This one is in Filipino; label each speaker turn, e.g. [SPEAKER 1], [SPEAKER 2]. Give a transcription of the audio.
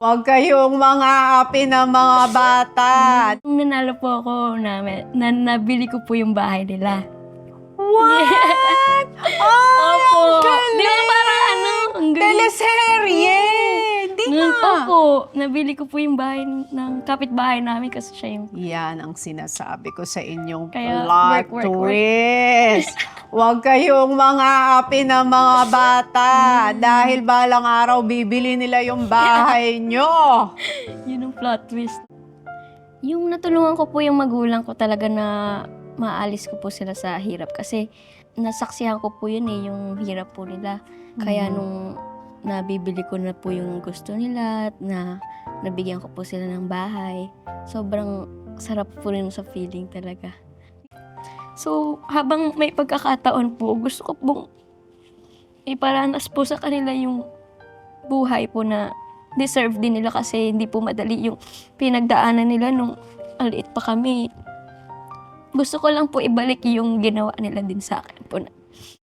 [SPEAKER 1] Huwag kayong mga-api ng mga bata.
[SPEAKER 2] Nung nanalo po ako nabili ko po yung bahay nila.
[SPEAKER 1] What? Ay,
[SPEAKER 2] Opo.
[SPEAKER 1] ang
[SPEAKER 2] Di ba
[SPEAKER 1] galing!
[SPEAKER 2] parang ang galing?
[SPEAKER 1] Teleserye! Di nga.
[SPEAKER 2] Opo, nabili ko po yung bahay ng kapitbahay namin kasi siya yung...
[SPEAKER 1] Yan ang sinasabi ko sa inyong
[SPEAKER 2] Kaya
[SPEAKER 1] plot
[SPEAKER 2] work.
[SPEAKER 1] twist. Huwag kayong mga-api ng mga bata dahil balang araw bibili nila yung bahay nyo.
[SPEAKER 2] Yun ang plot twist. Yung natulungan ko po yung magulang ko talaga na maalis ko po sila sa hirap kasi nasaksihan ko po yun yung hirap po nila. Kaya nung nabibili ko na po yung gusto nila at na nabigyan ko po sila ng bahay, sobrang sarap po rin sa feeling talaga. So, habang may pagkakataon po, gusto ko pong iparanas po sa kanila yung buhay po na deserve din nila kasi hindi po madali yung pinagdaanan nila nung maliit pa kami. Gusto ko lang po ibalik yung ginawa nila din sa akin po na